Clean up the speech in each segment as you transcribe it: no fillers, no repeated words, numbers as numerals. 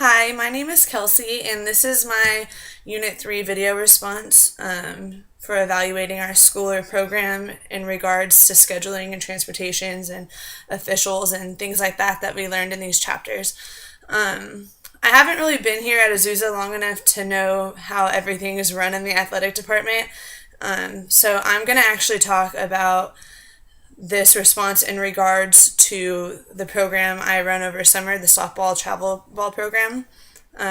Hi, my name is Kelsey, and this is my Unit 3 video response for evaluating our school or program in regards to scheduling and transportations and officials and things like that we learned in these chapters. I haven't really been here at Azusa long enough to know how everything is run in the athletic department, so I'm going to actually talk about this response in regards to the program I run over summer, the softball travel ball program,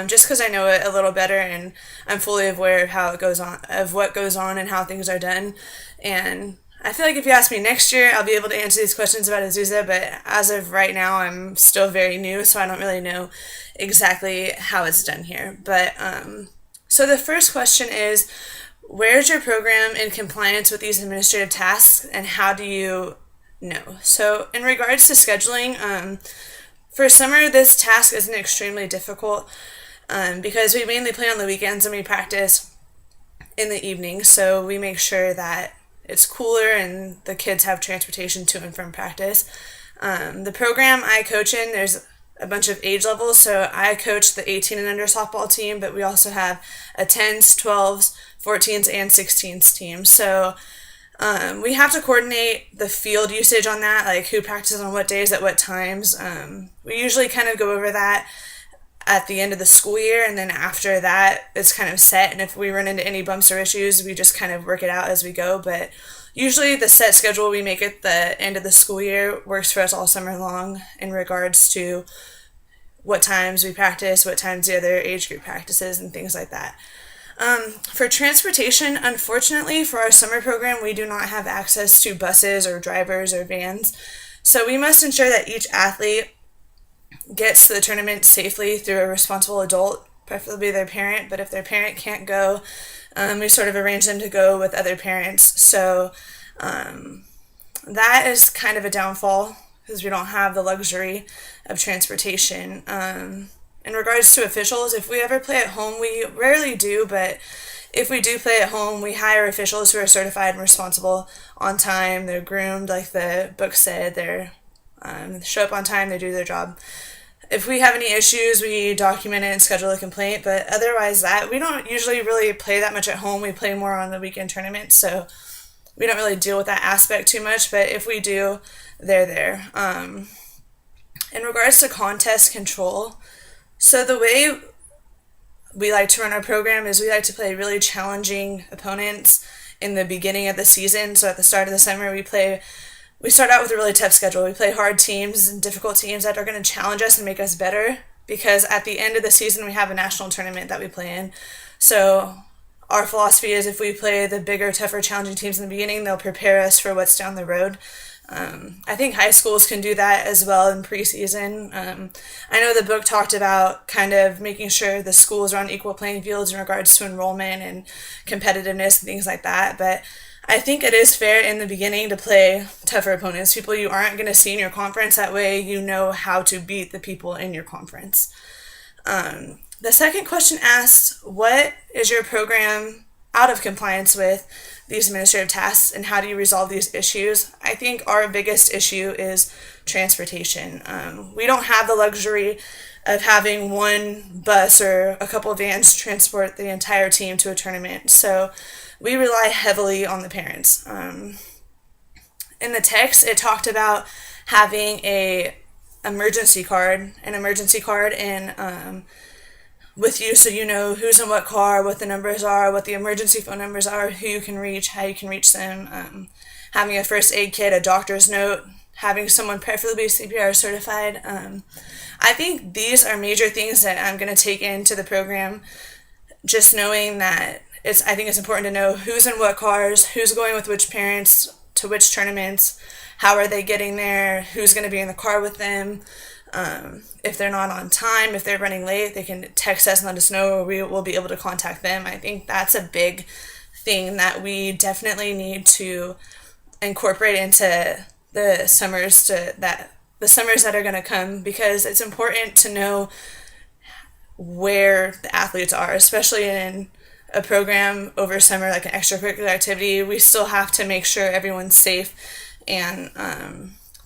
just because I know it a little better and I'm fully aware of how it goes on, of what goes on and how things are done. And I feel like if you ask me next year, I'll be able to answer these questions about Azusa, but as of right now, I'm still very new, so I don't really know exactly how it's done here. But so the first question is, where's your program in compliance with these administrative tasks, and how do you know? So in regards to scheduling, for summer, this task isn't extremely difficult because we mainly play on the weekends and we practice in the evening, so we make sure that it's cooler and the kids have transportation to and from practice. The program I coach in, there's a bunch of age levels, so I coach the 18 and under softball team, but we also have a 10s, 12s, 14s, and 16s team. So we have to coordinate the field usage on that, like who practices on what days at what times. We usually kind of go over that at the end of the school year, and then after that, it's kind of set. And if we run into any bumps or issues, we just kind of work it out as we go. But usually the set schedule we make at the end of the school year works for us all summer long in regards to what times we practice, what times the other age group practices, and things like that. For transportation, unfortunately, for our summer program, we do not have access to buses or drivers or vans. So we must ensure that each athlete gets to the tournament safely through a responsible adult, preferably their parent. But if their parent can't go, we sort of arrange them to go with other parents. So that is kind of a downfall because we don't have the luxury of transportation. In regards to officials, if we ever play at home, we rarely do, but if we do play at home, we hire officials who are certified and responsible on time. They're groomed, like the book said. They show up on time, they do their job. If we have any issues, we document it and schedule a complaint, but otherwise we don't usually really play that much at home. We play more on the weekend tournaments, so we don't really deal with that aspect too much, but if we do, they're there. In regards to contest control, so the way we like to run our program is we like to play really challenging opponents in the beginning of the season. So at the start of the summer, we start out with a really tough schedule. We play hard teams and difficult teams that are going to challenge us and make us better, because at the end of the season, we have a national tournament that we play in. So our philosophy is if we play the bigger, tougher, challenging teams in the beginning, they'll prepare us for what's down the road. I think high schools can do that as well in preseason. I know the book talked about kind of making sure the schools are on equal playing fields in regards to enrollment and competitiveness and things like that, but I think it is fair in the beginning to play tougher opponents, people you aren't going to see in your conference. That way you know how to beat the people in your conference. The second question asks, what is your program out of compliance with these administrative tasks, and how do you resolve these issues? I think our biggest issue is transportation. We don't have the luxury of having one bus or a couple of vans to transport the entire team to a tournament, so we rely heavily on the parents. In the text, it talked about having an emergency card in with you, so you know who's in what car, what the numbers are, what the emergency phone numbers are, who you can reach, how you can reach them, having a first aid kit, a doctor's note, having someone preferably CPR certified. I think these are major things that I'm going to take into the program, just knowing that I think it's important to know who's in what cars, who's going with which parents to which tournaments, how are they getting there, who's going to be in the car with them. If they're not on time, if they're running late, they can text us and let us know, or we will be able to contact them. I think that's a big thing that we definitely need to incorporate into the summers that are going to come, because it's important to know where the athletes are, especially in a program over summer, like an extracurricular activity. We still have to make sure everyone's safe and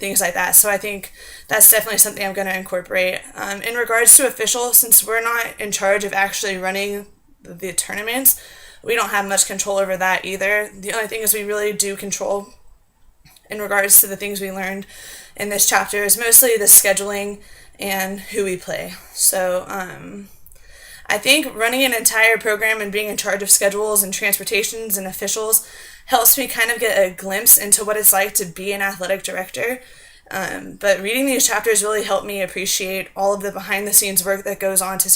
things like that. So I think that's definitely something I'm going to incorporate. In regards to official, since we're not in charge of actually running the tournaments, we don't have much control over that either. The only thing is we really do control in regards to the things we learned in this chapter is mostly the scheduling and who we play. So I think running an entire program and being in charge of schedules and transportations and officials helps me kind of get a glimpse into what it's like to be an athletic director. But reading these chapters really helped me appreciate all of the behind the scenes work that goes into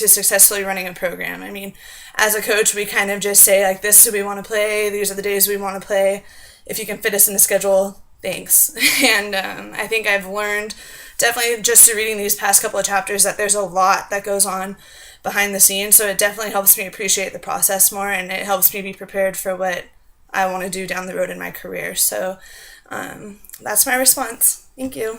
successfully running a program. I mean, as a coach, we kind of just say, like, this is who we want to play, these are the days we want to play. If you can fit us in the schedule, thanks. And I think I've learned, definitely just through reading these past couple of chapters, that there's a lot that goes on behind the scenes. So it definitely helps me appreciate the process more, and it helps me be prepared for what I want to do down the road in my career. So that's my response. Thank you.